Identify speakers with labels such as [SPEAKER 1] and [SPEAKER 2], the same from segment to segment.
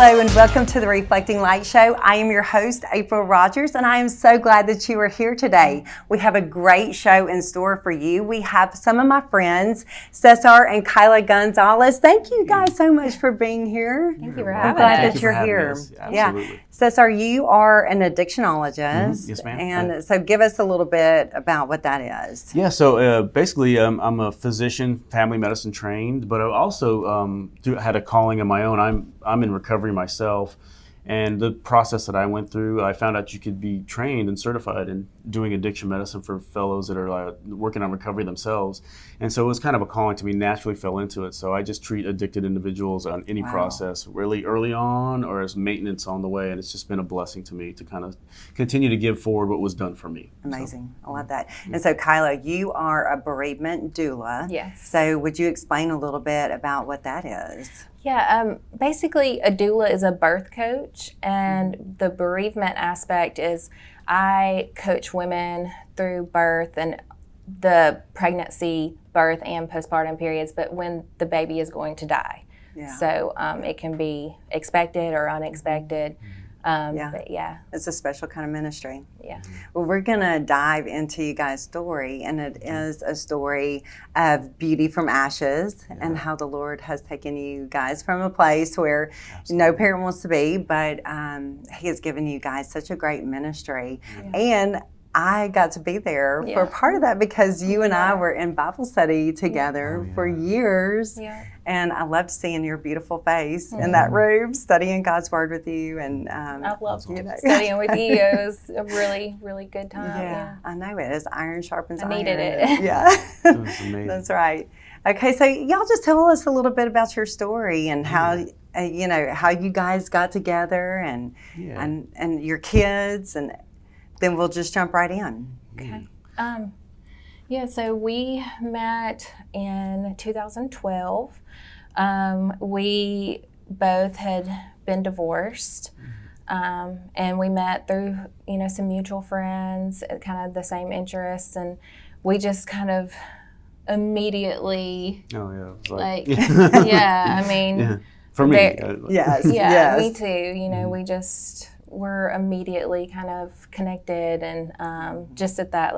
[SPEAKER 1] Hello and welcome to the Reflecting Light Show. I am your host, April Rogers, and I am so glad that you are here today. We have a great show in store for you. We have some of my friends, Cesar and Kila Gonzales. Thank you guys so much for being here.
[SPEAKER 2] Thank you for having us.
[SPEAKER 1] I'm glad that you're here.
[SPEAKER 3] Yeah.
[SPEAKER 1] Cesar, you are an addictionologist.
[SPEAKER 3] Yes, ma'am.
[SPEAKER 1] And so give us a little bit about what that is.
[SPEAKER 3] Yeah, so basically I'm a physician, family medicine trained, but I also had a calling of my own. I'm in recovery myself, and the process that I went through, I found out you could be trained and certified in doing addiction medicine for fellows that are working on recovery themselves. And so it was kind of a calling to me, naturally fell into it. So I just treat addicted individuals on any process, really early on or as maintenance on the way. And it's just been a blessing to me to kind of continue to give forward what was done for me.
[SPEAKER 1] Amazing. I love that. And so Kila, you are a bereavement doula.
[SPEAKER 2] Yes.
[SPEAKER 1] So would you explain a little bit about what that is?
[SPEAKER 2] Yeah, basically a doula is a birth coach, and the bereavement aspect is I coach women through birth and the pregnancy, birth, and postpartum periods, but when the baby is going to die.
[SPEAKER 1] Yeah.
[SPEAKER 2] So it can be expected or unexpected. But yeah.
[SPEAKER 1] It's a special kind of ministry.
[SPEAKER 2] Yeah.
[SPEAKER 1] Well, we're going to dive into you guys' story, and it is a story of beauty from ashes and how the Lord has taken you guys from a place where no parent wants to be, but He has given you guys such a great ministry. And I got to be there for part of that because you and I were in Bible study together for years. Yeah. And I loved seeing your beautiful face in that room, studying God's Word with you. And
[SPEAKER 2] I loved studying with you. It was a really, really good time.
[SPEAKER 1] Yeah, I know it. As iron sharpens iron.
[SPEAKER 2] I needed it.
[SPEAKER 1] Yeah.
[SPEAKER 3] It was amazing.
[SPEAKER 1] That's right. Okay, so y'all just tell us a little bit about your story and how how you guys got together and your kids, and then we'll just jump right in.
[SPEAKER 2] Okay. So we met in 2012. We both had been divorced, and we met through, some mutual friends, kind of the same interests, and we just kind of immediately,
[SPEAKER 3] for me.
[SPEAKER 1] Yes.
[SPEAKER 2] Me too. We just were immediately kind of connected, and just at that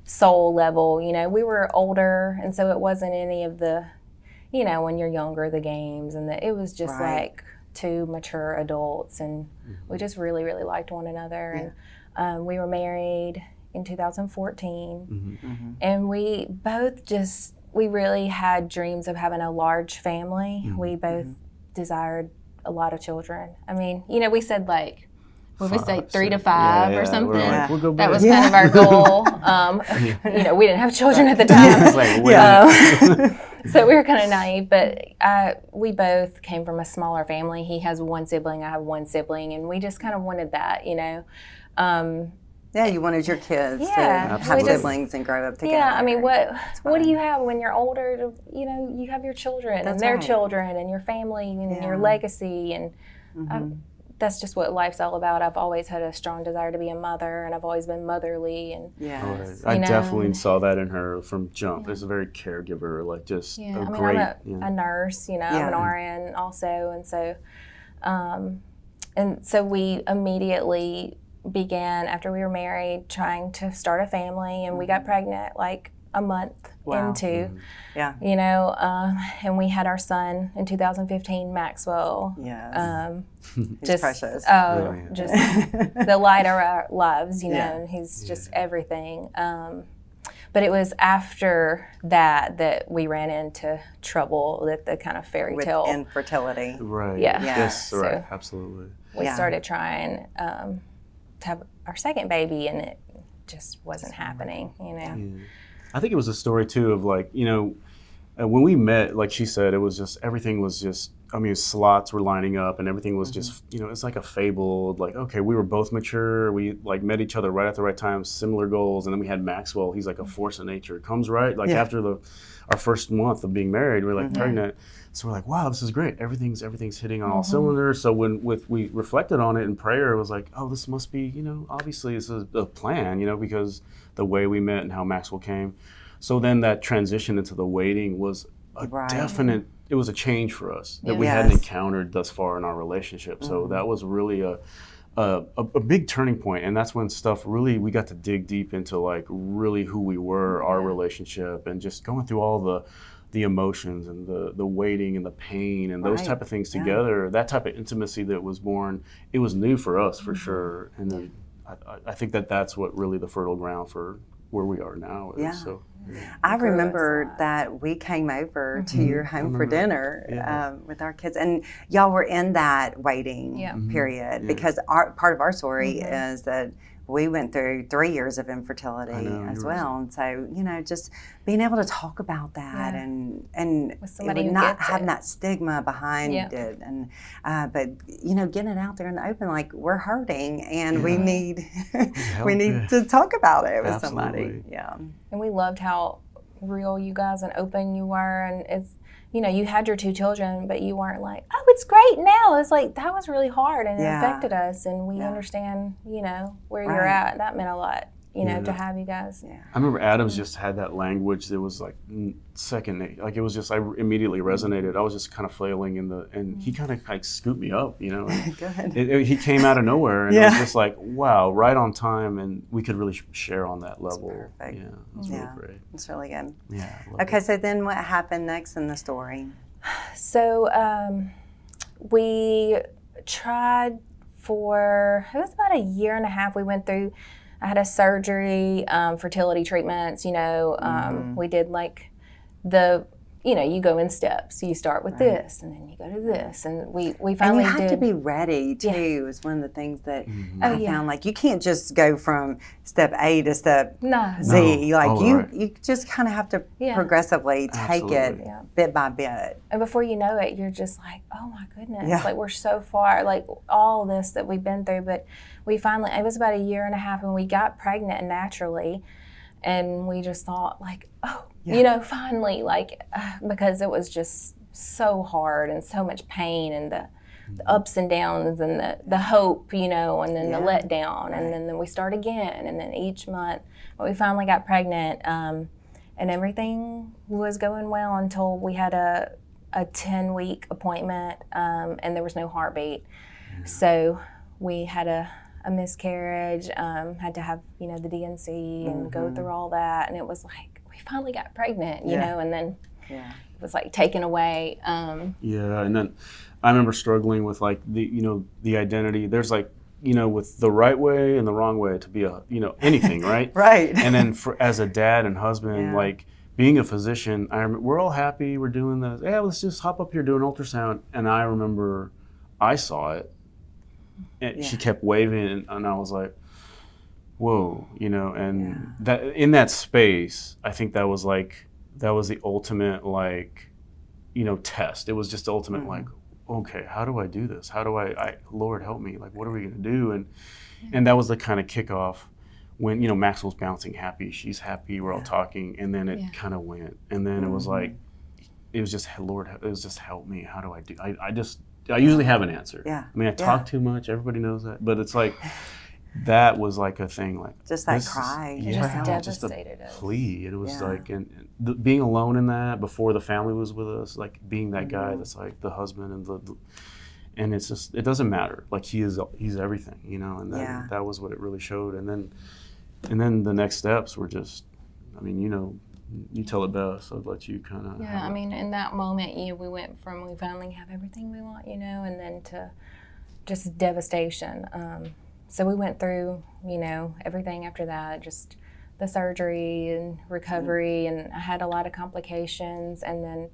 [SPEAKER 2] soul level. We were older, and so it wasn't any of the, when you're younger, the games, and it was just like two mature adults, and we just really, really liked one another. And we were married in 2014, and we both we really had dreams of having a large family. We both desired a lot of children. I mean, we said what we say, 3 to 5 or something.
[SPEAKER 3] We'll go
[SPEAKER 2] that was kind of our goal. We didn't have children at the time. So we were kind of naive, but we both came from a smaller family. He has one sibling, I have one sibling, and we just kind of wanted that,
[SPEAKER 1] you wanted your kids to have siblings and grow up together.
[SPEAKER 2] Yeah, I mean, what do you have when you're older? You have your children and their children and your family and your legacy, and that's just what life's all about. I've always had a strong desire to be a mother, and I've always been motherly. And
[SPEAKER 3] I definitely saw that in her from jump. As a very caregiver,
[SPEAKER 2] I'm a nurse. I'm an RN also, and so we immediately began, after we were married, trying to start a family, and we got pregnant a month into, and we had our son in 2015, Maxwell.
[SPEAKER 1] Yes.
[SPEAKER 2] Just
[SPEAKER 1] precious.
[SPEAKER 2] Just the light of our lives, and he's just everything. But it was after that we ran into trouble, that the kind of fairy tale.
[SPEAKER 1] With infertility.
[SPEAKER 3] Right.
[SPEAKER 2] Yeah.
[SPEAKER 3] Yes,
[SPEAKER 2] so
[SPEAKER 3] right, absolutely.
[SPEAKER 2] We started trying to have our second baby, and it just wasn't happening,
[SPEAKER 3] I think it was a story too of when we met, like she said, it was just, everything was just, slots were lining up and everything was just, it's like a fable, okay, we were both mature, we met each other right at the right time, similar goals, and then we had Maxwell, he's like a force of nature, comes right, after our first month of being married, we were pregnant, so we're like, wow, this is great, everything's hitting on all cylinders. So when we reflected on it in prayer, it was like, oh, this must be, obviously this is a plan, because the way we met and how Maxwell came. So then that transition into the waiting was a definite it was a change for us that
[SPEAKER 2] Yeah.
[SPEAKER 3] we hadn't
[SPEAKER 1] Yes.
[SPEAKER 3] encountered thus far in our relationship. So that was really a big turning point, and that's when stuff really, we got to dig deep into like really who we were, our relationship, and just going through all the emotions and the waiting and the pain and those
[SPEAKER 1] Right.
[SPEAKER 3] type of things
[SPEAKER 1] Yeah.
[SPEAKER 3] together. That type of intimacy that was born, it was new for us for sure. And then I think that's what really the fertile ground for where we are now is.
[SPEAKER 1] Yeah.
[SPEAKER 3] So
[SPEAKER 1] I
[SPEAKER 2] It grew us a
[SPEAKER 1] remember
[SPEAKER 2] lot.
[SPEAKER 1] that we came over to your home for
[SPEAKER 3] remember.
[SPEAKER 1] dinner
[SPEAKER 3] Yeah.
[SPEAKER 1] with our kids, and y'all were in that waiting
[SPEAKER 2] Yeah.
[SPEAKER 1] period
[SPEAKER 3] Yeah.
[SPEAKER 1] because part of our story is that we went through 3 years of infertility
[SPEAKER 3] I know,
[SPEAKER 1] as
[SPEAKER 3] you
[SPEAKER 1] well, and so just being able to talk about that
[SPEAKER 2] Yeah.
[SPEAKER 1] and
[SPEAKER 2] With somebody
[SPEAKER 1] it would
[SPEAKER 2] who
[SPEAKER 1] not
[SPEAKER 2] gets
[SPEAKER 1] having
[SPEAKER 2] it.
[SPEAKER 1] that stigma behind
[SPEAKER 2] Yeah.
[SPEAKER 1] it, and but getting it out there in the open, like we're hurting and we
[SPEAKER 3] Yeah.
[SPEAKER 1] need
[SPEAKER 3] help,
[SPEAKER 1] we need
[SPEAKER 3] yeah.
[SPEAKER 1] to talk about it with somebody.
[SPEAKER 3] Absolutely.
[SPEAKER 1] Yeah.
[SPEAKER 2] And we loved how real you guys and open you were. And it's, you had your 2 children, but you weren't like, oh, it's great now. It's like, that was really hard and it
[SPEAKER 1] Yeah.
[SPEAKER 2] affected us. And we
[SPEAKER 1] Yeah.
[SPEAKER 2] understand, where you're
[SPEAKER 1] Right.
[SPEAKER 2] at. That meant a lot,
[SPEAKER 3] Yeah.
[SPEAKER 2] to have you guys.
[SPEAKER 1] Yeah.
[SPEAKER 3] I remember Adams just had that language that was like second, like it was just, I immediately resonated. I was just kind of flailing and he kind of like scooped me up, and
[SPEAKER 1] Good.
[SPEAKER 3] he came out of nowhere and it
[SPEAKER 1] Yeah.
[SPEAKER 3] was just like, wow, right on time, and we could really share on that level.
[SPEAKER 1] perfect.
[SPEAKER 3] Yeah, it was
[SPEAKER 1] Yeah.
[SPEAKER 3] really great.
[SPEAKER 1] It's really good.
[SPEAKER 3] Yeah. I loved
[SPEAKER 1] Okay,
[SPEAKER 3] it.
[SPEAKER 1] so then what happened next in the story?
[SPEAKER 2] So we tried it was about a year and a half. We went through, I had a surgery, fertility treatments, we did like you go in steps. You start with this, and then you go to this, and we
[SPEAKER 1] And
[SPEAKER 2] finally
[SPEAKER 1] you have
[SPEAKER 2] did.
[SPEAKER 1] to be ready too. Is one of the things that
[SPEAKER 3] Mm-hmm.
[SPEAKER 1] I
[SPEAKER 2] Oh, yeah.
[SPEAKER 1] found. Like you can't just go from step A to step
[SPEAKER 2] No.
[SPEAKER 1] Z.
[SPEAKER 3] No.
[SPEAKER 1] Like
[SPEAKER 3] Oh,
[SPEAKER 1] you,
[SPEAKER 3] right.
[SPEAKER 1] you just kind of have to
[SPEAKER 2] Yeah.
[SPEAKER 1] progressively take it
[SPEAKER 3] Absolutely.
[SPEAKER 2] Yeah.
[SPEAKER 1] bit by bit.
[SPEAKER 2] And before you know it, you're just like, oh my goodness,
[SPEAKER 1] Yeah.
[SPEAKER 2] like we're so far, like all this that we've been through. But we finally, it was about a year and a half, and we got pregnant naturally. And we just thought, like, oh, finally, like, because it was just so hard and so much pain and the ups and downs and the hope, and then the letdown. And then we start again. And then each month, but we finally got pregnant. And everything was going well until we had a 10-week appointment, and there was no heartbeat. So we had a miscarriage, had to have, the DNC and go through all that. And it was like, we finally got pregnant, you know, and then it was like taken away.
[SPEAKER 3] Yeah, and then I remember struggling with like the identity. There's like, with the right way and the wrong way to be anything, right?
[SPEAKER 1] Right.
[SPEAKER 3] And then as a dad and husband,
[SPEAKER 1] Yeah.
[SPEAKER 3] like being a physician, we're all happy, we're doing this. Yeah, let's just hop up here, do an ultrasound. And I remember I saw it, and she kept waving, and I was like, whoa, and that in that space, I think that was the ultimate test. It was just the ultimate like, okay, how do I do this? How do I Lord help me, like what are we gonna do? And that was the kind of kickoff when Maxwell's bouncing happy, she's happy, we're all talking, and then it kind of went, and then it was like, it was just, Lord, it was just help me. How do I do? I usually have an answer.
[SPEAKER 1] Yeah.
[SPEAKER 3] I mean, I talk too much. Everybody knows that, but it's like that was like a thing, like
[SPEAKER 1] Just that
[SPEAKER 3] this is-
[SPEAKER 1] cry.
[SPEAKER 2] It just
[SPEAKER 3] just a
[SPEAKER 2] devastated us.
[SPEAKER 3] plea. It was
[SPEAKER 1] Yeah.
[SPEAKER 3] like, and being alone in that before the family was with us, like being that guy that's like the husband and it's just, it doesn't matter. Like he's everything, and that was what it really showed. And then the next steps were just, I mean, you tell it best. I'd let you kind of.
[SPEAKER 2] Yeah, I mean, in that moment, we went from we finally have everything we want, and then to just devastation. So we went through, everything after that, just the surgery and recovery, and I had a lot of complications. And then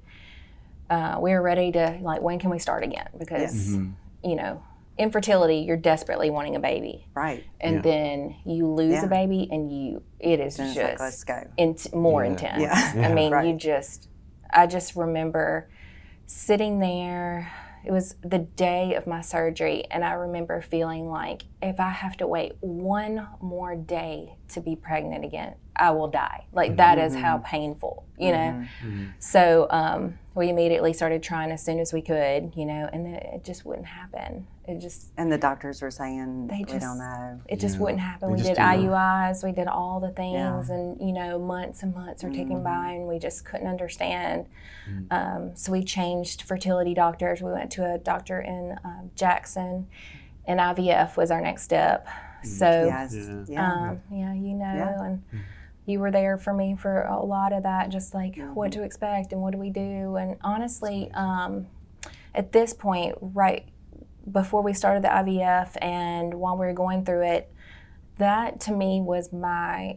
[SPEAKER 2] we were ready to, like, when can we start again? Because, infertility, you're desperately wanting a baby.
[SPEAKER 1] Right.
[SPEAKER 2] And then you lose a baby, and it is
[SPEAKER 1] Then it's
[SPEAKER 2] just
[SPEAKER 1] like, let's go.
[SPEAKER 2] more
[SPEAKER 3] Yeah.
[SPEAKER 2] intense.
[SPEAKER 1] Yeah.
[SPEAKER 2] I mean,
[SPEAKER 1] Right.
[SPEAKER 2] I just remember sitting there. It was the day of my surgery, and I remember feeling like if I have to wait one more day to be pregnant again, I will die. Like that is how painful, So we immediately started trying as soon as we could, you know, and it just wouldn't happen.
[SPEAKER 1] And the doctors were saying, we
[SPEAKER 2] just
[SPEAKER 1] don't know.
[SPEAKER 2] It just wouldn't happen.
[SPEAKER 3] They
[SPEAKER 2] We
[SPEAKER 3] just
[SPEAKER 2] did
[SPEAKER 3] didn't know.
[SPEAKER 2] IUIs, we did all the things,
[SPEAKER 1] Yeah.
[SPEAKER 2] and, you know, months and months are ticking by, and we just couldn't understand. So we changed fertility doctors. We went to a doctor in Jackson, and IVF was our next step. So,
[SPEAKER 1] Yes. Yeah.
[SPEAKER 2] you know,
[SPEAKER 1] Yeah.
[SPEAKER 2] and you were there for me for a lot of that, just like what to expect and what do we do. And honestly, at this point, right before we started the IVF and while we were going through it, that to me was my,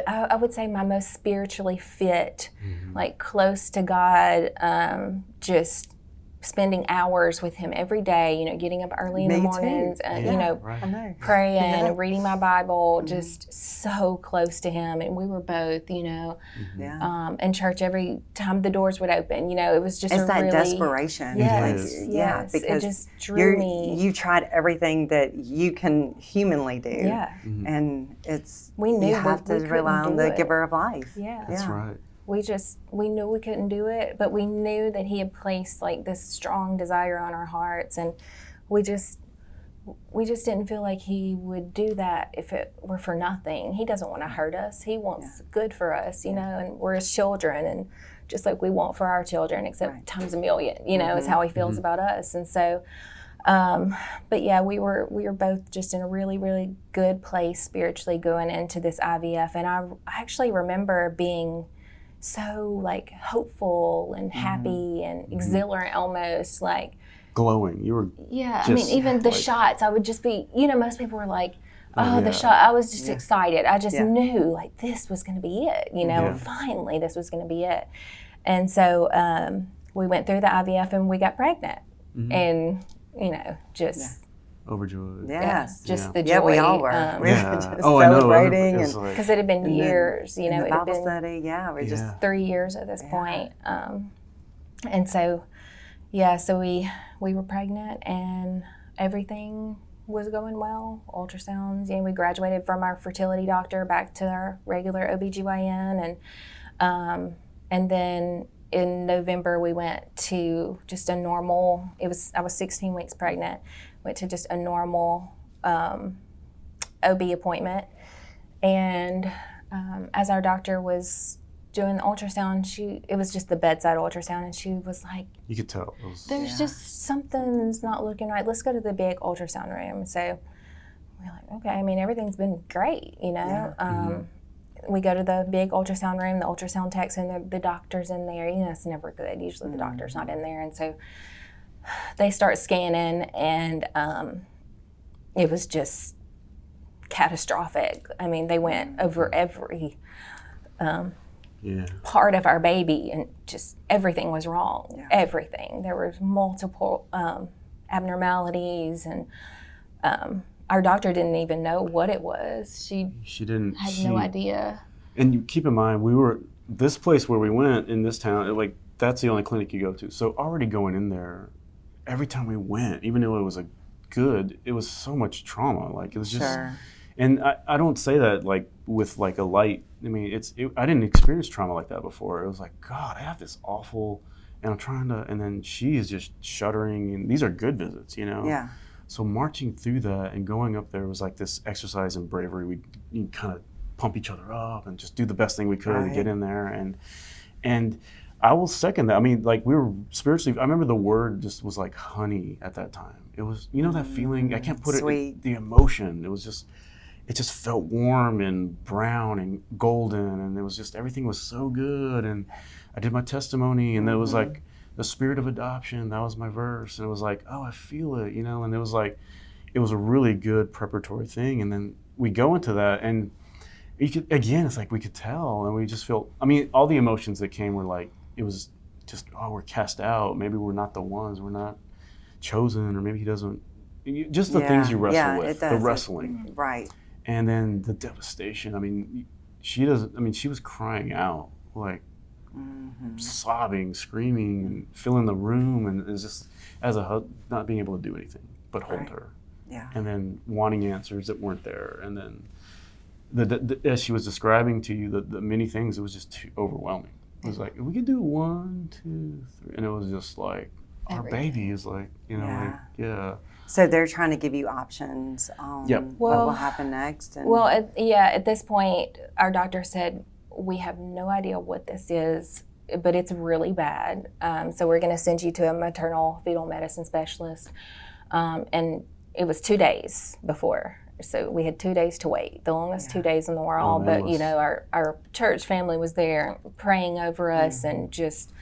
[SPEAKER 2] I would say my most spiritually fit, like close to God, just spending hours with him every day, you know, getting up early in the
[SPEAKER 1] Me too.
[SPEAKER 2] mornings and,
[SPEAKER 1] Yeah.
[SPEAKER 2] you know,
[SPEAKER 3] Right.
[SPEAKER 1] I know.
[SPEAKER 2] praying
[SPEAKER 1] Yeah.
[SPEAKER 2] and reading my Bible, just so close to him. And we were both, you know,
[SPEAKER 1] Yeah.
[SPEAKER 2] in church every time the doors would open. You know, it was just
[SPEAKER 1] It's
[SPEAKER 2] a
[SPEAKER 1] that
[SPEAKER 2] really
[SPEAKER 1] desperation.
[SPEAKER 2] Yes,
[SPEAKER 1] Like,
[SPEAKER 2] yes.
[SPEAKER 1] because
[SPEAKER 2] it just drew me.
[SPEAKER 1] you tried everything that you can humanly do.
[SPEAKER 2] Yeah,
[SPEAKER 1] And it's
[SPEAKER 2] We knew
[SPEAKER 1] you have
[SPEAKER 2] we
[SPEAKER 1] to rely
[SPEAKER 2] couldn't
[SPEAKER 1] on
[SPEAKER 2] do
[SPEAKER 1] the
[SPEAKER 2] it.
[SPEAKER 1] giver of life.
[SPEAKER 2] yeah.
[SPEAKER 3] That's
[SPEAKER 1] Yeah.
[SPEAKER 3] right.
[SPEAKER 2] We knew we couldn't do it, but we knew that he had placed like this strong desire on our hearts, and we just didn't feel like he would do that if it were for nothing. He doesn't want to hurt us. He wants good for us, you know, and we're his children, and just like we want for our children, except times a million, you know, is how he feels about us. And so, but yeah, we were both just in a really, really good place spiritually going into this IVF. And I actually remember being so like hopeful and happy and exhilarant almost, like,
[SPEAKER 3] Glowing. You were.
[SPEAKER 2] yeah, I mean,
[SPEAKER 3] Just,
[SPEAKER 2] even the
[SPEAKER 3] like-
[SPEAKER 2] shots, I would just be, you know, most people were like, oh,
[SPEAKER 3] yeah.
[SPEAKER 2] the shot. I was just excited. I just
[SPEAKER 1] Yeah.
[SPEAKER 2] knew like this was going to be it, you know,
[SPEAKER 3] Yeah.
[SPEAKER 2] finally this was going to be it. And so we went through the IVF and we got pregnant. And, you know, just
[SPEAKER 3] Overjoyed.
[SPEAKER 1] Yes.
[SPEAKER 2] just the joy.
[SPEAKER 1] Yeah, we all were. We were
[SPEAKER 3] Yeah.
[SPEAKER 1] just
[SPEAKER 3] Oh, I know.
[SPEAKER 1] celebrating
[SPEAKER 3] It's
[SPEAKER 1] and
[SPEAKER 3] like,
[SPEAKER 2] because it had been
[SPEAKER 1] And then
[SPEAKER 2] years, you
[SPEAKER 1] in
[SPEAKER 2] know,
[SPEAKER 1] the
[SPEAKER 2] it had
[SPEAKER 1] Bible
[SPEAKER 2] been
[SPEAKER 1] study. Yeah, we just
[SPEAKER 2] 3 years at this point. And so, yeah, so we were pregnant and everything was going well. Ultrasounds, you know, we graduated from our fertility doctor back to our regular OBGYN. And then in November, we went to just a normal, I was 16 weeks pregnant, went to just a normal OB appointment. And as our doctor was doing the ultrasound, it was just the bedside ultrasound, and she was like,
[SPEAKER 3] you could tell. It was,
[SPEAKER 2] there's just something's not looking right. Let's go to the big ultrasound room. So we're like, okay, I mean, everything's been great, you know. We go to the big ultrasound room, the ultrasound tech's in there, the doctor's in there. You know, it's never good. Usually the doctor's not in there. And so they start scanning, and it was just catastrophic. I mean, they went over every part of our baby, and just everything was wrong.
[SPEAKER 1] Yeah.
[SPEAKER 2] Everything. There was multiple abnormalities, and our doctor didn't even know what it was. She
[SPEAKER 3] didn't.
[SPEAKER 2] had no idea.
[SPEAKER 3] And you keep in mind, this place where we went in this town, like that's the only clinic you go to. So already going in there, every time we went, even though it was it was so much trauma. Like it was just, and I don't say that like with like a light. I mean, I didn't experience trauma like that before. It was like, God, I have this awful, and I'm trying to, and then she is just shuddering, and these are good visits, you know?
[SPEAKER 1] Yeah.
[SPEAKER 3] So marching through that and going up there was like this exercise in bravery. We kind of pump each other up and just do the best thing we could to get in there. And I will second that. I mean, like we were spiritually, I remember the word just was like honey at that time. It was, you know, that feeling, I can't put it, the emotion. It was just, it just felt warm and brown and golden. And it was just, everything was so good. And I did my testimony, and there was like, the spirit of adoption, that was my verse. And it was like, oh, I feel it, you know? And it was like, it was a really good preparatory thing. And then we go into that, and it's like we could tell, and we just feel, I mean, all the emotions that came were like, it was just, oh, we're cast out. Maybe we're not the ones, we're not chosen, or maybe he doesn't, just the things you wrestle with, the wrestling.
[SPEAKER 1] Right.
[SPEAKER 3] And then the devastation. I mean, she was crying out, like, sobbing, screaming, and filling the room, and it's just as a husband not being able to do anything but hold her, and then wanting answers that weren't there, and then as she was describing to you the many things, it was just too overwhelming. It was like, we could do 1, 2, 3. And it was just like, our
[SPEAKER 2] Everything.
[SPEAKER 3] baby is like, you know,
[SPEAKER 1] Yeah.
[SPEAKER 3] like, yeah.
[SPEAKER 1] So they're trying to give you options on
[SPEAKER 3] Yep.
[SPEAKER 1] what
[SPEAKER 2] Well-
[SPEAKER 1] will happen next. And
[SPEAKER 2] Well, at this point, our doctor said, we have no idea what this is, but it's really bad. So we're going to send you to a maternal fetal medicine specialist. And it was 2 days before. So we had 2 days to wait, the longest 2 days in the world.
[SPEAKER 3] Oh,
[SPEAKER 2] but,
[SPEAKER 3] that
[SPEAKER 2] you
[SPEAKER 3] was-
[SPEAKER 2] know, our church family was there praying over us and just,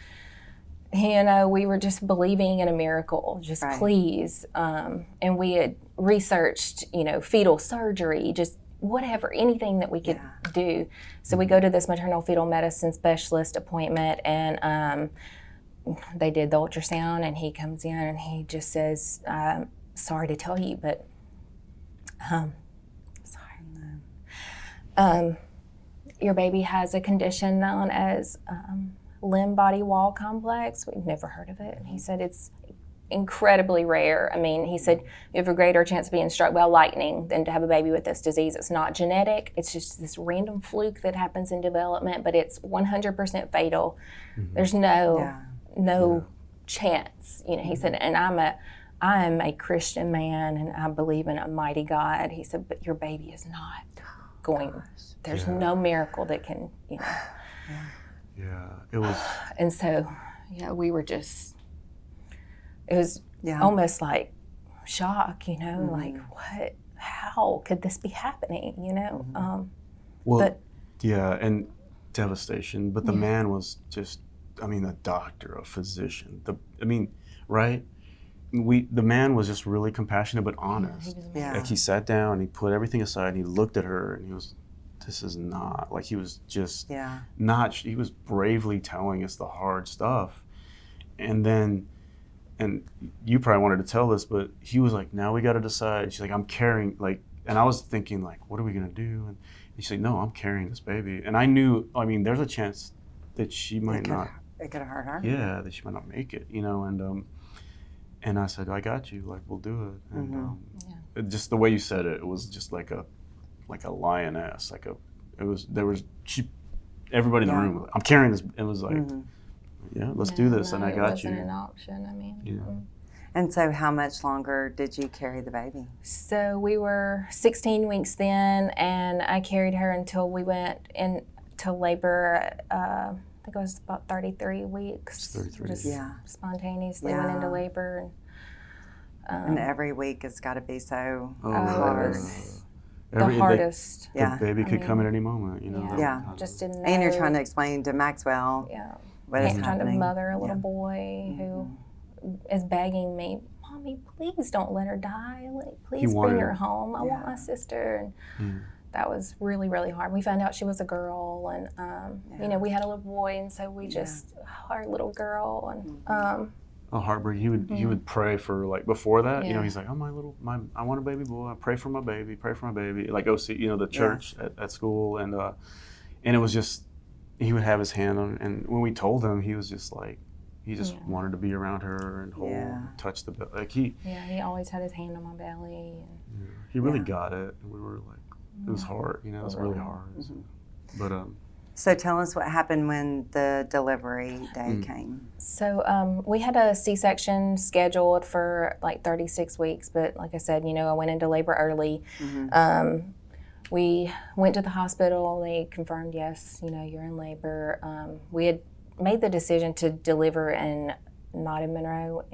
[SPEAKER 2] you know, we were just believing in a miracle, just
[SPEAKER 1] Right.
[SPEAKER 2] please. And we had researched, you know, fetal surgery, just whatever, anything that we could do. So we go to this maternal fetal medicine specialist appointment, and they did the ultrasound, and he comes in and he just says, sorry to tell you, but your baby has a condition known as limb body wall complex. We've never heard of it. And he said it's incredibly rare. I mean, he said you have a greater chance of being struck by lightning than to have a baby with this disease. It's not genetic. It's just this random fluke that happens in development, but it's 100% fatal. There's no chance. You know, he said, and I am a Christian man and I believe in a mighty God. He said, but your baby is not going. There's no miracle that can, you know.
[SPEAKER 3] Yeah, it was.
[SPEAKER 2] And so, yeah, we were just, it was
[SPEAKER 1] Yeah.
[SPEAKER 2] almost like shock, you know, like what, how could this be happening, you know?
[SPEAKER 3] Well,
[SPEAKER 2] but-
[SPEAKER 3] yeah, and devastation. But the man was just, I mean, a doctor, a physician. Right? The man was just really compassionate but honest.
[SPEAKER 1] Yeah.
[SPEAKER 3] Like he sat down, he put everything aside, and he looked at her, and he was, this is not, like he was just not, he was bravely telling us the hard stuff. And then, and you probably wanted to tell this, but he was like, now we got to decide. She's like, I'm carrying, like, and I was thinking, like, what are we going to do? And she's like, no, I'm carrying this baby. And I knew, I mean, there's a chance that she might not.
[SPEAKER 1] It could hurt her.
[SPEAKER 3] Yeah, that she might not make it, you know, and I said, I got you, like, we'll do it. And it, just the way you said it, it was just like a lioness, everybody in the room, I'm carrying this, it was like, yeah, let's do this, and I got you.
[SPEAKER 2] It wasn't an option, I mean.
[SPEAKER 3] Yeah.
[SPEAKER 1] And so how much longer did you carry the baby?
[SPEAKER 2] So we were 16 weeks then, and I carried her until we went into labor. I think it was about 33 weeks.
[SPEAKER 3] 33.
[SPEAKER 2] Just spontaneously
[SPEAKER 1] Yeah.
[SPEAKER 2] went into labor.
[SPEAKER 1] And every week has got to be so
[SPEAKER 3] Oh,
[SPEAKER 1] hard.
[SPEAKER 2] The hardest.
[SPEAKER 3] The baby could come at any moment, you know.
[SPEAKER 1] Yeah.
[SPEAKER 2] Just didn't know.
[SPEAKER 1] And you're trying to explain to Maxwell what is
[SPEAKER 2] trying to
[SPEAKER 1] happening.
[SPEAKER 2] mother a little boy who is begging me, Mommy, please don't let her die. Please bring her home. I want my sister. And that was really, really hard. We found out she was a girl, and you know, we had a little boy, and so we just our little girl, and
[SPEAKER 3] heartbreak. He would pray for, like, before that, you know, he's like, oh, I want a baby boy. I pray for my baby. Like OC, you know, the church at school, and it was just, he would have his hand on, and when we told him, he was just like, he just wanted to be around her and hold, touch the belly. Like he
[SPEAKER 2] always had his hand on my belly. And
[SPEAKER 3] he really got it. And we were like, it was hard, you know, it was really hard. But
[SPEAKER 1] So tell us what happened when the delivery day came.
[SPEAKER 2] So we had a C-section scheduled for like 36 weeks, but like I said, you know, I went into labor early. We went to the hospital. They confirmed, yes, you know, you're in labor. We had made the decision to deliver not in Monroe,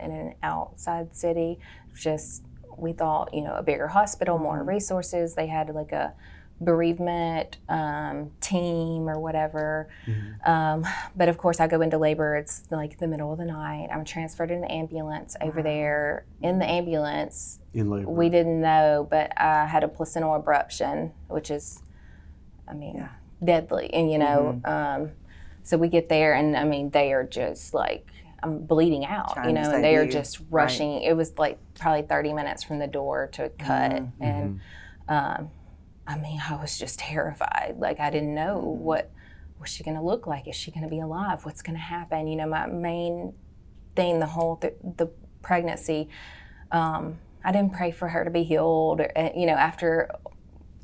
[SPEAKER 2] in an outside city. Just, we thought, you know, a bigger hospital, more resources. They had like a bereavement team or whatever. But of course, I go into labor. It's like the middle of the night. I'm transferred in an ambulance over there. In the ambulance,
[SPEAKER 3] in labor,
[SPEAKER 2] we didn't know, but I had a placental abruption, which is, I mean, deadly. And you know, so we get there, and I mean, they are just like, I'm bleeding out,
[SPEAKER 1] Trying
[SPEAKER 2] you
[SPEAKER 1] to
[SPEAKER 2] know,
[SPEAKER 1] save
[SPEAKER 2] and they are
[SPEAKER 1] you.
[SPEAKER 2] just rushing. It was like probably 30 minutes from the door to cut, and I mean, I was just terrified. Like, I didn't know what was she going to look like. Is she going to be alive? What's going to happen? You know, my main thing, the whole the pregnancy, I didn't pray for her to be healed. You know, after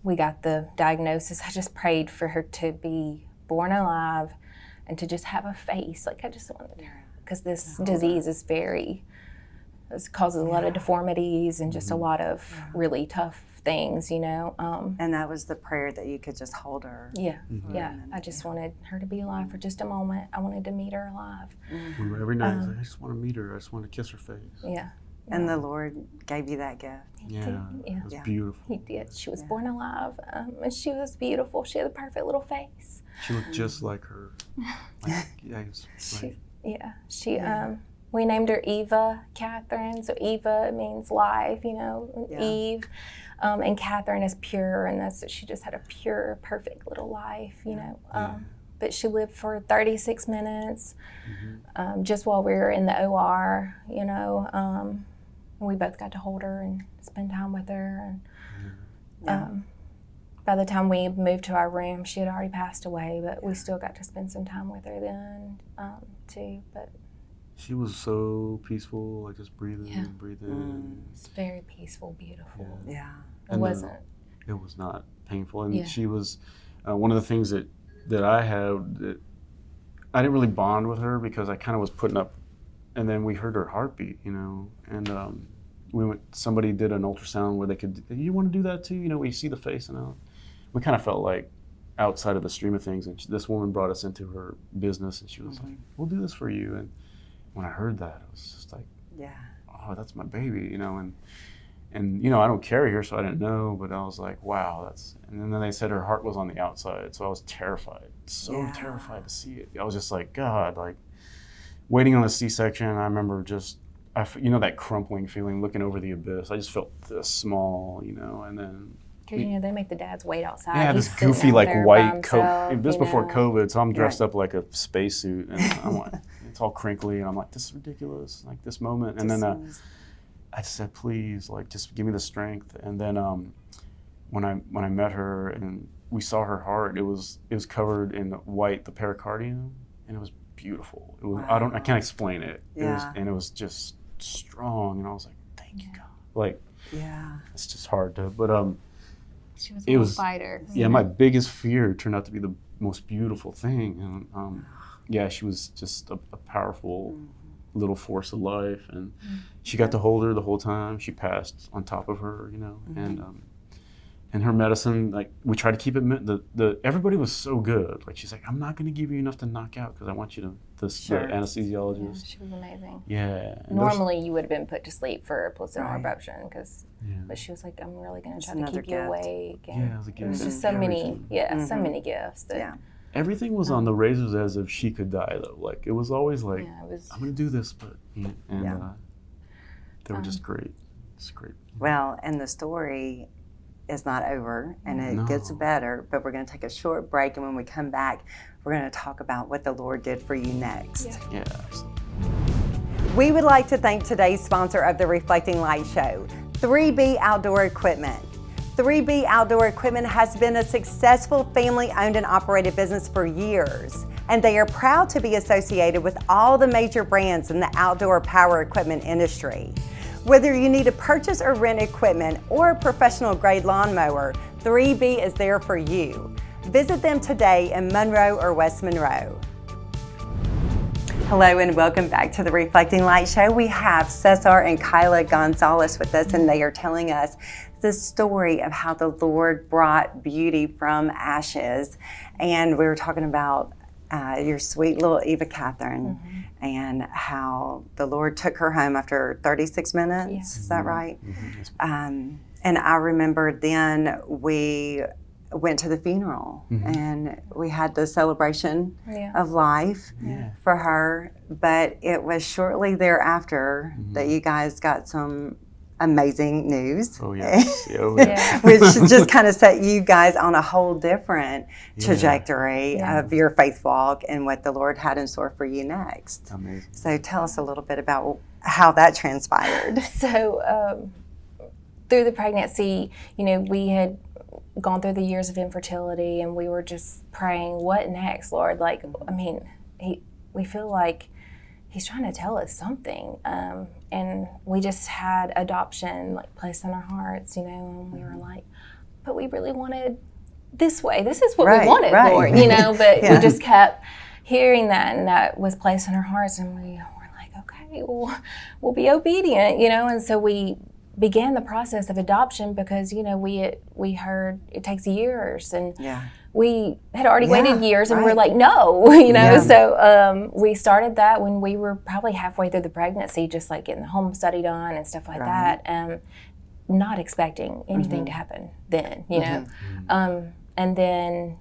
[SPEAKER 2] we got the diagnosis, I just prayed for her to be born alive and to just have a face. Like, I just wanted her, because this disease is it causes a lot of deformities and just a lot of really tough things, you know.
[SPEAKER 1] And that was the prayer, that you could just hold her.
[SPEAKER 2] Yeah, I just wanted her to be alive for just a moment. I wanted to meet her alive.
[SPEAKER 3] Every night, I was like, I just want to meet her. I just want to kiss her face.
[SPEAKER 2] Yeah.
[SPEAKER 1] And the Lord gave you that gift.
[SPEAKER 3] Yeah, it was beautiful.
[SPEAKER 2] He did. She was born alive, and she was beautiful. She had a perfect little face.
[SPEAKER 3] She looked just like her.
[SPEAKER 2] We named her Eva Catherine. So Eva means life, you know, Eve. And Catherine is pure, and she just had a pure, perfect little life, you know. But she lived for 36 minutes, just while we were in the OR, you know. We both got to hold her and spend time with her. And by the time we moved to our room, she had already passed away, but we still got to spend some time with her then, too. But
[SPEAKER 3] she was so peaceful, like just breathing.
[SPEAKER 2] It's very peaceful, beautiful.
[SPEAKER 1] Yeah.
[SPEAKER 2] It wasn't.
[SPEAKER 3] It was not painful. And she was, one of the things that I had, that I didn't really bond with her because I kind of was putting up, and then we heard her heartbeat, you know, and somebody did an ultrasound where they could, you want to do that too? You know, where you see the face and all. We kind of felt like outside of the stream of things, and this woman brought us into her business, and she was like, we'll do this for you. And when I heard that, it was just like, oh, that's my baby, you know, and you know, I don't carry her, so I didn't know, but I was like, wow, and then they said her heart was on the outside, so I was terrified, terrified to see it. I was just like, God, like, waiting on a C-section, I remember you know, that crumpling feeling, looking over the abyss. I just felt this small, you know, and then...
[SPEAKER 2] Because, you know, they make the dads wait outside.
[SPEAKER 3] Yeah, this goofy, like, white coat. This before COVID, so I'm dressed up like a spacesuit, and I'm like, it's all crinkly, and I'm like, this is ridiculous, like, this moment. And then I said, please, like, just give me the strength. And then when I met her and we saw her heart, it was covered in white, the pericardium, and it was beautiful. It was, I can't explain it. It was just strong, and I was like, thank you, God. Like, it's just hard to, but
[SPEAKER 2] she was a fighter.
[SPEAKER 3] Yeah, my biggest fear turned out to be the most beautiful thing, and she was just a powerful little force of life, and she got to hold her the whole time. She passed on top of her, you know, and her medicine, like, we tried to keep it, everybody was so good. Like, she's like, I'm not going to give you enough to knock out because I want you to, the anesthesiologist.
[SPEAKER 2] Yeah, she was amazing.
[SPEAKER 3] Yeah.
[SPEAKER 2] Normally you would have been put to sleep for a placental abruption, but she was like, I'm really going to try to keep you awake. And
[SPEAKER 3] it was a gift.
[SPEAKER 2] It was just so many gifts.
[SPEAKER 3] Everything was on the razors as if she could die, though. Like, it was always like, I'm going to do this, but, they were just great. It's great.
[SPEAKER 1] Well, and the story is not over, and it gets better, but we're going to take a short break, and when we come back, we're going to talk about what the Lord did for you next.
[SPEAKER 3] Yeah, absolutely.
[SPEAKER 1] We would like to thank today's sponsor of the Reflecting Light Show, 3B Outdoor Equipment. 3B Outdoor Equipment has been a successful family-owned and operated business for years, and they are proud to be associated with all the major brands in the outdoor power equipment industry. Whether you need to purchase or rent equipment or a professional grade lawnmower, 3B is there for you. Visit them today in Monroe or West Monroe. Hello and welcome back to the Reflecting Light Show. We have Cesar and Kila Gonzales with us, and they are telling us the story of how the Lord brought beauty from ashes. And we were talking about your sweet little Eva Catherine, and how the Lord took her home after 36 minutes.
[SPEAKER 2] Yes.
[SPEAKER 1] Is that right? And I remember then we went to the funeral, and we had the celebration of life for her. But it was shortly thereafter that you guys got some amazing news.
[SPEAKER 3] Oh, yes.
[SPEAKER 1] Which just kind of set you guys on a whole different trajectory of your faith walk and what the Lord had in store for you next.
[SPEAKER 3] Amazing.
[SPEAKER 1] So tell us a little bit about how that transpired.
[SPEAKER 2] So through the pregnancy, you know, we had gone through the years of infertility, and we were just praying, what next, Lord? Like, I mean, we feel like He's trying to tell us something. And we just had adoption, like, placed on our hearts, you know, and we were like, but we really wanted this way. This is what we wanted, Lord, you know, but we just kept, hearing that, and that was placed in our hearts, and we were like, okay, well, we'll be obedient, and so we began the process of adoption because, we heard it takes years, and we had already waited years, and we're like, no, so we started that when we were probably halfway through the pregnancy, just like getting the home study done and stuff like that, not expecting anything to happen then, and then,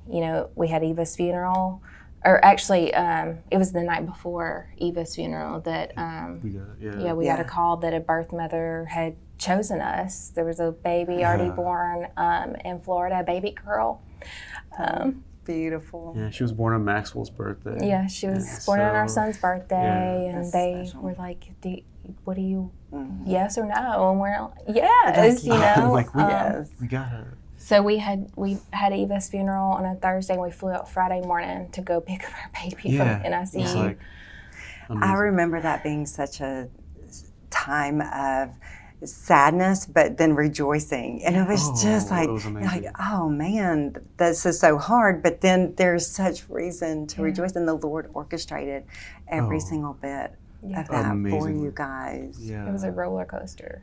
[SPEAKER 2] we had Eva's funeral. Or actually, it was the night before Eva's funeral that we got a call that a birth mother had chosen us. There was a baby already born in Florida, a baby girl.
[SPEAKER 1] Beautiful.
[SPEAKER 3] Yeah, she was born on Maxwell's birthday.
[SPEAKER 2] Yeah, she was born on our son's birthday, and they were like, "What do you, yes or no?" And we're like, "Yes,"
[SPEAKER 3] Like we got her.
[SPEAKER 2] So we had Eva's funeral on a Thursday, and we flew out Friday morning to go pick up our baby from NICU.
[SPEAKER 3] It's like
[SPEAKER 1] I remember that being such a time of sadness, but then rejoicing, and it was just like, oh man, this is so hard, but then there's such reason to rejoice, and the Lord orchestrated every single bit of that for you guys.
[SPEAKER 2] Yeah. It was a roller coaster.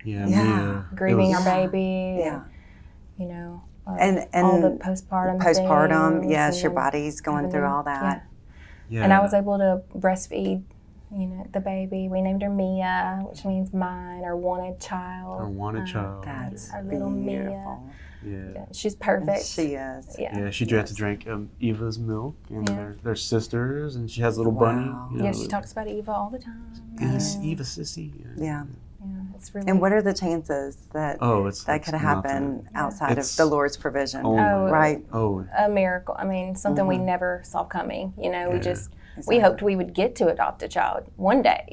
[SPEAKER 3] Grieving
[SPEAKER 2] our baby. And all the postpartum things,
[SPEAKER 1] yes, your body's going through all that.
[SPEAKER 2] And I was able to breastfeed, the baby. We named her Mia, which means mine, or wanted child.
[SPEAKER 1] That's
[SPEAKER 2] our little
[SPEAKER 1] beautiful.
[SPEAKER 2] Mia. Yeah, she's perfect.
[SPEAKER 1] She is.
[SPEAKER 3] Yeah, she had to drink Eva's milk, and they're sisters, and she has a little bunny.
[SPEAKER 2] She talks about Eva all the time.
[SPEAKER 3] Yes, Eva sissy.
[SPEAKER 1] Yeah.
[SPEAKER 2] It's really.
[SPEAKER 1] And what are the chances that that could happen outside of the Lord's provision? Right?
[SPEAKER 2] A miracle. I mean, something we never saw coming. We hoped we would get to adopt a child one day.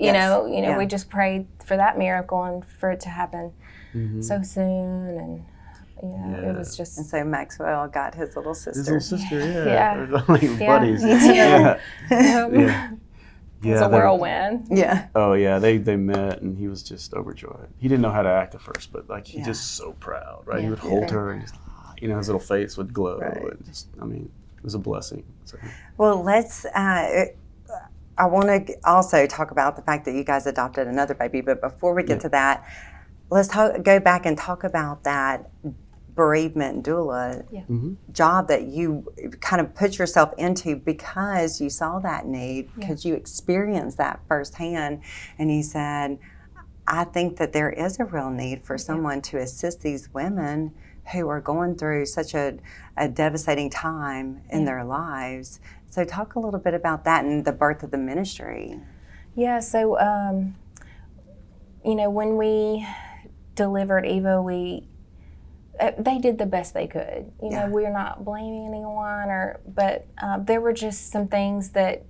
[SPEAKER 2] We just prayed for that miracle and for it to happen so soon, and it was just.
[SPEAKER 1] And so Maxwell got his little sister.
[SPEAKER 3] His little sister, buddies.
[SPEAKER 2] It was a whirlwind.
[SPEAKER 1] Yeah.
[SPEAKER 3] Oh yeah, they met, and he was just overjoyed. He didn't know how to act at first, but he just so proud, right? He would hold her, and just, his little face would glow, and just, it was a blessing. So.
[SPEAKER 1] Well, let's. I want to also talk about the fact that you guys adopted another baby, but before we get to that, let's go back and talk about that bereavement doula job that you kind of put yourself into because you saw that need, because you experienced that firsthand, and you said, I think that there is a real need for someone to assist these women who are going through such a devastating time in their lives. So talk a little bit about that and the birth of the ministry.
[SPEAKER 2] Yeah, so when we delivered Eva, they did the best they could. We're not blaming anyone, but there were just some things that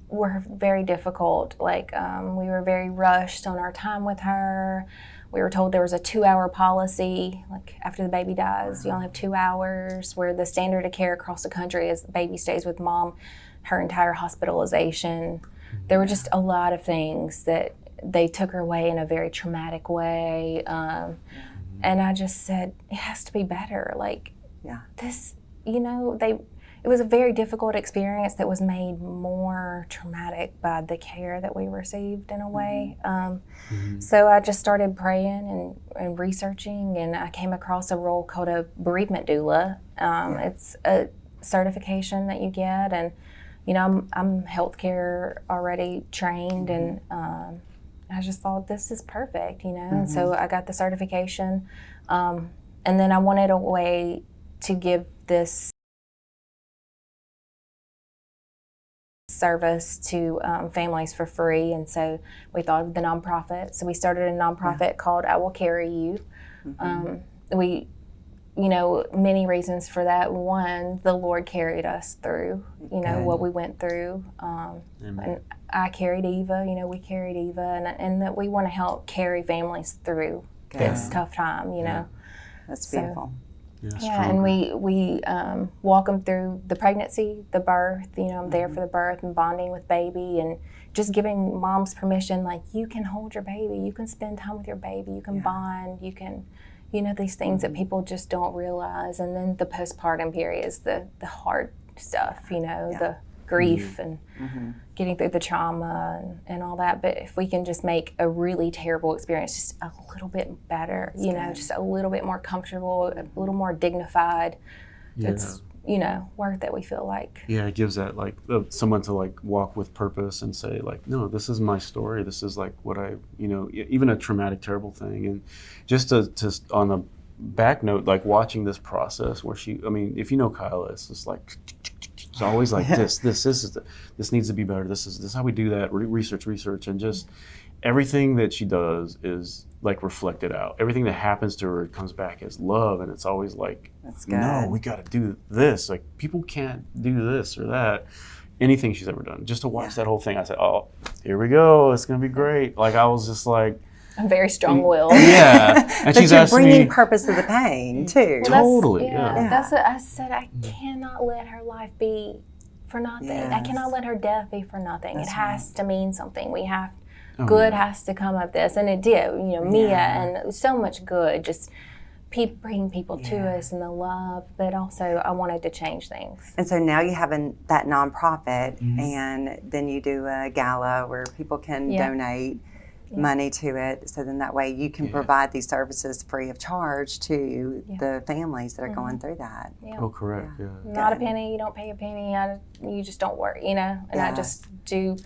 [SPEAKER 2] were very difficult. Like we were very rushed on our time with her. We were told there was a 2-hour policy. Like after the baby dies, you only have 2 hours. Where the standard of care across the country is the baby stays with mom her entire hospitalization. There were just a lot of things that they took her away in a very traumatic way. And I just said, it has to be better. This, it was a very difficult experience that was made more traumatic by the care that we received in a way. So I just started praying and researching, and I came across a role called a Bereavement Doula. It's a certification that you get, and I'm healthcare already trained, and I just thought this is perfect, and so I got the certification, and then I wanted a way to give this service to families for free, and so we thought of the nonprofit. So we started a nonprofit called I Will Carry You. We, many reasons for that. One, the Lord carried us through, what we went through, and I carried Eva. We carried Eva, and that we want to help carry families through this tough time.
[SPEAKER 1] That's beautiful.
[SPEAKER 2] And we walk them through the pregnancy, the birth. I'm there for the birth and bonding with baby, and just giving moms permission. Like, you can hold your baby, you can spend time with your baby, you can bond, you can, these things that people just don't realize. And then the postpartum period is the hard stuff. The grief and getting through the trauma and all that. But if we can just make a really terrible experience just a little bit better, you know, just a little bit more comfortable, a little more dignified, it's, you know, worth it, we feel like.
[SPEAKER 3] Yeah, it gives that, like, someone to, like, walk with purpose and say, like, no, this is my story. This is, like, what I, you know, even a traumatic, terrible thing. And just to on the back note, like, watching this process where she, I mean, if you know Kila, it's just like, it's always like this needs to be better. This is how we do that. Research, and just everything that she does is like reflected out. Everything that happens to her comes back as love, and it's always like, no, we got to do this. Like, people can't do this or that. Anything she's ever done. Just to watch that whole thing, I said, oh, here we go. It's gonna be great. Like, I was just like,
[SPEAKER 2] I'm very strong-willed.
[SPEAKER 3] Yeah, and
[SPEAKER 1] but
[SPEAKER 3] she's
[SPEAKER 1] you're
[SPEAKER 3] asking
[SPEAKER 1] bringing
[SPEAKER 3] me,
[SPEAKER 1] purpose to the pain too.
[SPEAKER 2] Well,
[SPEAKER 3] totally.
[SPEAKER 2] That's what I said. I cannot let her life be for nothing.
[SPEAKER 1] Yes.
[SPEAKER 2] I cannot let her death be for nothing.
[SPEAKER 1] That's
[SPEAKER 2] it has to mean something. We have
[SPEAKER 3] Oh,
[SPEAKER 2] good
[SPEAKER 3] yeah.
[SPEAKER 2] has to come of this, and it did. You know, Mia and so much good. Just bringing people to us and the love, but also I wanted to change things.
[SPEAKER 1] And so now you have that nonprofit, and then you do a gala where people can donate money to it. So then that way you can provide these services free of charge to the families that are going through that.
[SPEAKER 2] Yeah.
[SPEAKER 3] Oh, correct. Yeah.
[SPEAKER 2] Not a penny. You don't pay a penny. You just don't work. You know, and I
[SPEAKER 1] Yes.
[SPEAKER 2] just do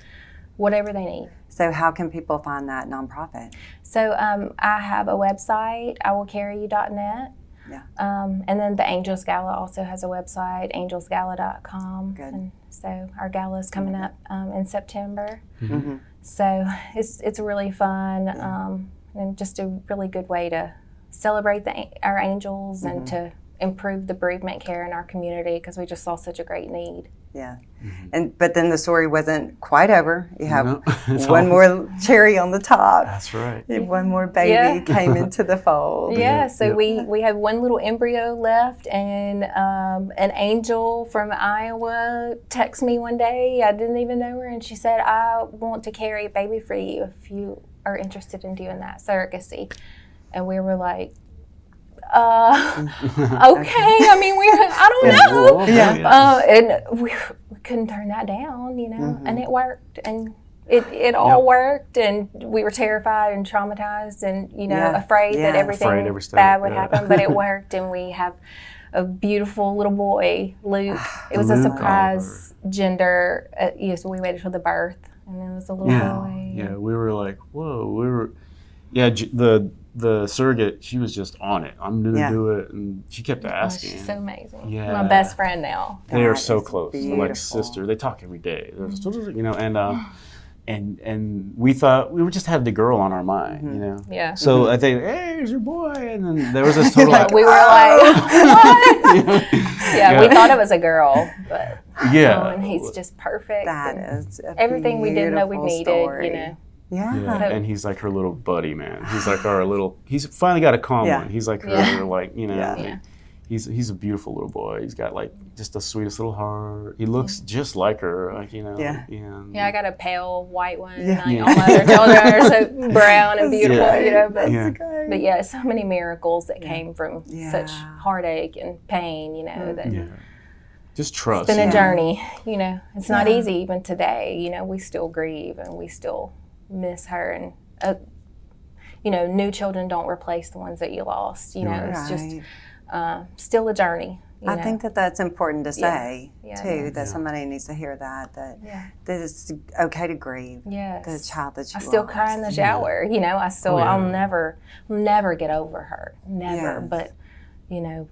[SPEAKER 2] whatever they need.
[SPEAKER 1] So how can people find that nonprofit?
[SPEAKER 2] So I have a website, iwillcarryyou.net.
[SPEAKER 1] Yeah.
[SPEAKER 2] And then the Angels Gala also has a website, angelsgala.com.
[SPEAKER 1] Good.
[SPEAKER 2] And so our gala is coming up in September.
[SPEAKER 1] Mm-hmm.
[SPEAKER 2] So it's really fun and just a really good way to celebrate our angels and to improve the bereavement care in our community, because we just saw such a great need.
[SPEAKER 1] Yeah. But then the story wasn't quite over. You have
[SPEAKER 3] it's
[SPEAKER 1] one more cherry on the top.
[SPEAKER 3] That's right.
[SPEAKER 1] One more baby came into the fold.
[SPEAKER 2] Yeah, so we have one little embryo left, and an angel from Iowa texted me one day. I didn't even know her, and she said, I want to carry a baby for you if you are interested in doing that surrogacy. And we were like, okay. I mean, I don't know. And we couldn't turn that down, you know, and it worked, and it all worked, and we were terrified and traumatized and, you know, afraid that everything bad would happen, but it worked, and we have a beautiful little boy, Luke. It was a surprise gender. So we waited for the birth, and it was a little boy.
[SPEAKER 3] Yeah, we were like, whoa, the surrogate, she was just on it. I'm going to do it. And she kept asking.
[SPEAKER 2] She's so amazing.
[SPEAKER 3] Yeah.
[SPEAKER 2] My best friend now.
[SPEAKER 3] They are so close.
[SPEAKER 1] Beautiful.
[SPEAKER 3] They're like sister. They talk every day. You know, and we thought, we just had the girl on our mind, you know?
[SPEAKER 2] Yeah.
[SPEAKER 3] So I think, hey, here's your boy. And then there was this total like,
[SPEAKER 2] we were like, what? Yeah, we thought it was a girl, but and he's just perfect.
[SPEAKER 1] That is
[SPEAKER 2] everything we didn't know we needed,
[SPEAKER 1] story.
[SPEAKER 2] you know.
[SPEAKER 1] Yeah.
[SPEAKER 3] And he's like her little buddy, man. He's like he's finally got a calm one. He's like her, like, you know, like, he's a beautiful little boy. He's got like just the sweetest little heart. He looks just like her, like, you know.
[SPEAKER 2] Yeah, I got a pale white one. Like, all my other children are so brown and beautiful, you know. But yeah, so many miracles that came from such heartache and pain, you know. That
[SPEAKER 3] just trust.
[SPEAKER 2] It's been a journey, you know. It's not easy even today. You know, we still grieve and we still miss her, and you know, new children don't replace the ones that you lost. You know, it's just still a journey.
[SPEAKER 1] I think that's important to say too. That somebody needs to hear that that it's okay to grieve. The child that you
[SPEAKER 2] I still
[SPEAKER 1] lost.
[SPEAKER 2] cry in the shower. You know, I'll never get over her. Never. But you know,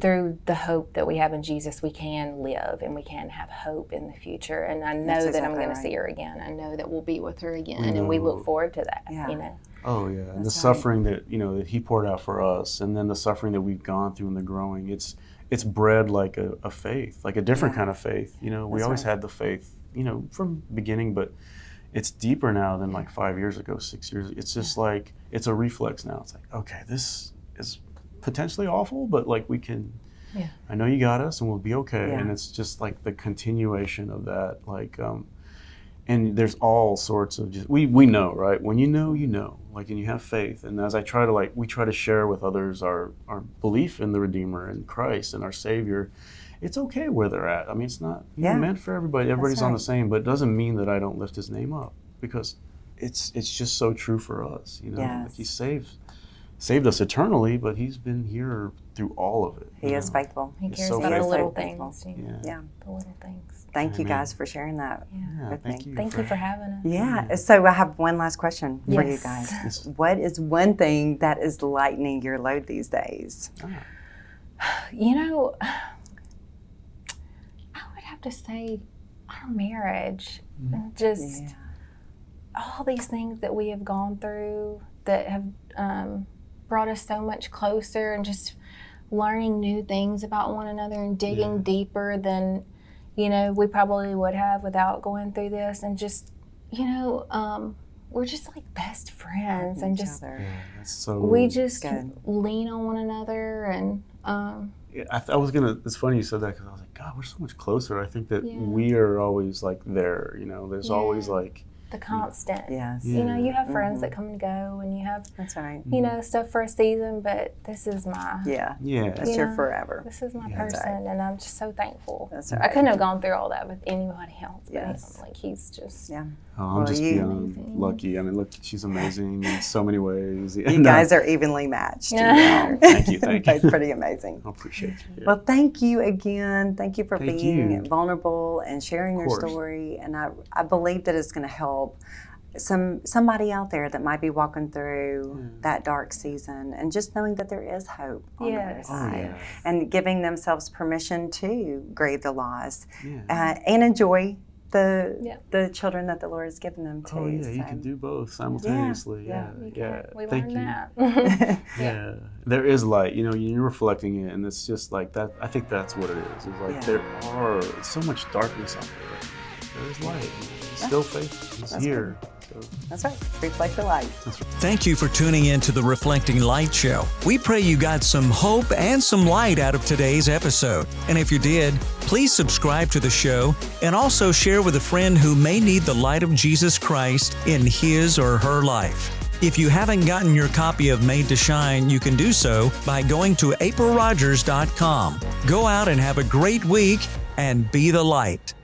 [SPEAKER 2] through the hope that we have in Jesus, we can live and we can have hope in the future. And I know that I'm going to see her again. I know that we'll be with her again, and we look forward to that. You know.
[SPEAKER 3] Oh yeah, and the suffering that, you know, that he poured out for us, and then the suffering that we've gone through and the growing. It's bred like a faith, like a different kind of faith. You know, we always had the faith, you know, from beginning, but it's deeper now than like 5 years ago, 6 years. It's just like it's a reflex now. It's like, okay, this is potentially awful, but like we can, I know you got us and we'll be okay. And it's just like the continuation of that, like, and there's all sorts of just we know, right? When you know, like, and you have faith. And as I try to we try to share with others our belief in the Redeemer and Christ and our Savior. It's okay where they're at. I mean, it's not meant for everybody. Everybody's on the same, but it doesn't mean that I don't lift his name up, because it's just so true for us. You know, like he saved us eternally, but he's been here through all of it.
[SPEAKER 1] He is faithful.
[SPEAKER 2] He cares
[SPEAKER 3] so
[SPEAKER 2] about the
[SPEAKER 3] faithful.
[SPEAKER 2] little things.
[SPEAKER 1] Yeah.
[SPEAKER 2] The little things.
[SPEAKER 1] Thank you
[SPEAKER 3] Amen.
[SPEAKER 1] guys for sharing that with me.
[SPEAKER 2] Thank you for having us.
[SPEAKER 1] Yeah. So I have one last question for you
[SPEAKER 2] Yes.
[SPEAKER 1] guys.
[SPEAKER 3] Yes.
[SPEAKER 1] What is one thing that is lightening your load these days?
[SPEAKER 2] You know, I would have to say our marriage. And just all these things that we have gone through that have brought us so much closer, and just learning new things about one another and digging deeper than, we probably would have without going through this. And just, we're just like best friends, and just
[SPEAKER 3] That's so
[SPEAKER 2] we just
[SPEAKER 1] good.
[SPEAKER 2] lean on one another. And
[SPEAKER 3] I was gonna. It's funny you said that, because I was like, God, we're so much closer. I think that we are always like there. There's always like
[SPEAKER 2] the constant.
[SPEAKER 1] Yes.
[SPEAKER 2] You have friends that come and go, and you have,
[SPEAKER 1] That's right.
[SPEAKER 2] stuff for a season, but this is my,
[SPEAKER 3] yeah.
[SPEAKER 1] That's your forever.
[SPEAKER 2] this is my
[SPEAKER 1] That's
[SPEAKER 2] person, and I'm just so thankful.
[SPEAKER 1] That's
[SPEAKER 2] I
[SPEAKER 1] right.
[SPEAKER 2] couldn't have gone through all that with anybody else, but
[SPEAKER 1] Yes.
[SPEAKER 2] him. Like, he's just,
[SPEAKER 1] Yeah.
[SPEAKER 3] Oh, I'm
[SPEAKER 1] Well,
[SPEAKER 3] just
[SPEAKER 1] you-
[SPEAKER 3] beyond
[SPEAKER 2] Amazing.
[SPEAKER 3] lucky. I mean, look, she's amazing in so many ways.
[SPEAKER 1] You guys are evenly matched.
[SPEAKER 2] Yeah.
[SPEAKER 3] Thank you.
[SPEAKER 1] Both pretty amazing.
[SPEAKER 3] I appreciate you.
[SPEAKER 1] Well, thank you again. Thank you for
[SPEAKER 3] Thank
[SPEAKER 1] being
[SPEAKER 3] you.
[SPEAKER 1] vulnerable and sharing your
[SPEAKER 3] course.
[SPEAKER 1] story. And I believe that it's going to help somebody out there that might be walking through that dark season, and just knowing that there is hope on the other
[SPEAKER 2] Yes.
[SPEAKER 1] side,
[SPEAKER 3] yes.
[SPEAKER 1] and giving themselves permission to grieve the loss
[SPEAKER 3] Yeah.
[SPEAKER 1] and enjoy the children that the Lord has given them too.
[SPEAKER 3] Oh yeah, you
[SPEAKER 1] So-
[SPEAKER 3] can do both simultaneously. Yeah,
[SPEAKER 2] we
[SPEAKER 3] yeah.
[SPEAKER 2] can. We
[SPEAKER 3] Thank
[SPEAKER 2] learned
[SPEAKER 3] you.
[SPEAKER 2] that.
[SPEAKER 3] Yeah, there is light. You're reflecting it, and it's just like that. I think that's what it is. It's like there are so much darkness out there. There is light. He's still faithful. He's here. So.
[SPEAKER 1] That's right. Reflect the light.
[SPEAKER 4] Thank you for tuning in to the Reflecting Light Show. We pray you got some hope and some light out of today's episode. And if you did, please subscribe to the show, and also share with a friend who may need the light of Jesus Christ in his or her life. If you haven't gotten your copy of Made to Shine, you can do so by going to aprilrogers.com. Go out and have a great week, and be the light.